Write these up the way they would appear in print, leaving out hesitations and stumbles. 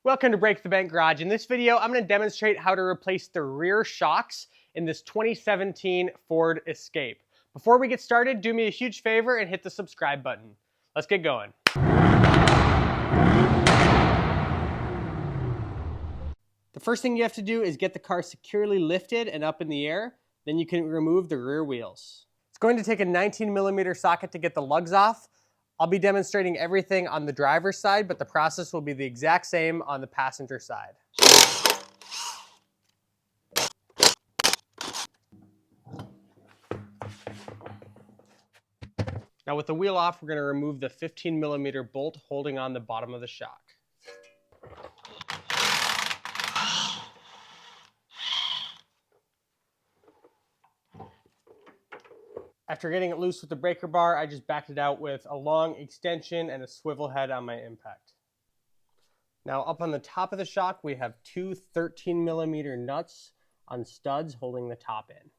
Welcome to Break the Bank Garage. In this video, I'm going to demonstrate how to replace the rear shocks in this 2017 Ford Escape. Before we get started, do me a huge favor and hit the subscribe button. Let's get going. The first thing you have to do is get the car securely lifted and up in the air. Then you can remove the rear wheels. It's going to take a 19mm socket to get the lugs off. I'll be demonstrating everything on the driver's side, but the process will be the exact same on the passenger side. Now with the wheel off, we're going to remove the 15mm bolt holding on the bottom of the shock. After getting it loose with the breaker bar, I just backed it out with a long extension and a swivel head on my impact. Now up on the top of the shock, we have two 13mm nuts on studs holding the top in.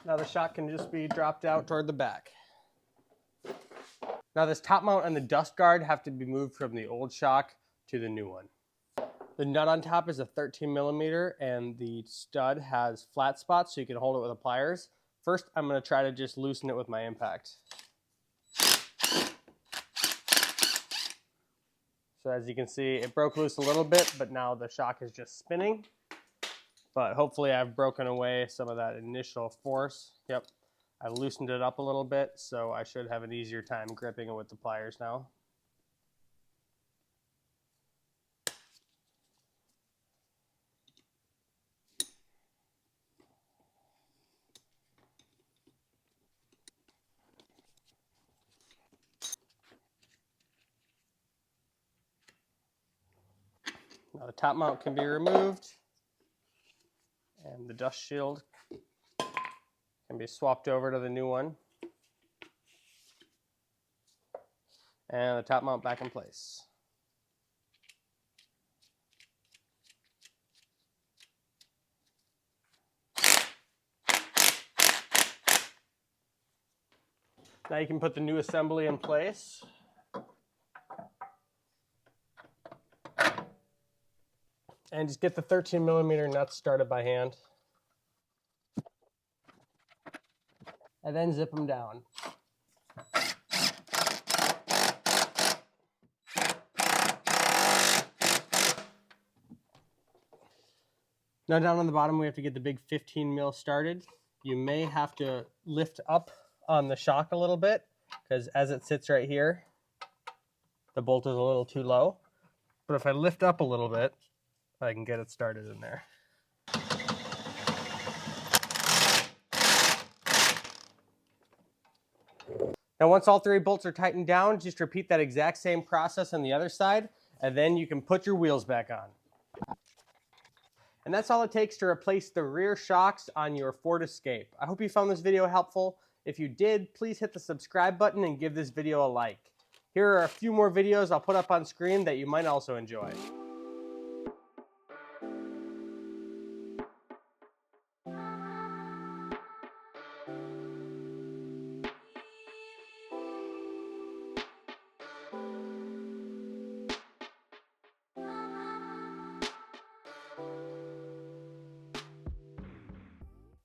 Now the shock can just be dropped out toward the back. Now this top mount and the dust guard have to be moved from the old shock to the new one. The nut on top is a 13mm and the stud has flat spots so you can hold it with the pliers. First, I'm going to try to just loosen it with my impact. So as you can see, it broke loose a little bit, but now the shock is just spinning. But hopefully I've broken away some of that initial force. Yep. I loosened it up a little bit, so I should have an easier time gripping it with the pliers now. Now the top mount can be removed, and the dust shield can be swapped over to the new one. And the top mount back in place. Now you can put the new assembly in place. And just get the 13mm nuts started by hand. And then zip them down. Now down on the bottom we have to get the big 15mm started. You may have to lift up on the shock a little bit because as it sits right here, the bolt is a little too low. But if I lift up a little bit, I can get it started in there. Now once all three bolts are tightened down, just repeat that exact same process on the other side, and then you can put your wheels back on. And that's all it takes to replace the rear shocks on your Ford Escape. I hope you found this video helpful. If you did, please hit the subscribe button and give this video a like. Here are a few more videos I'll put up on screen that you might also enjoy.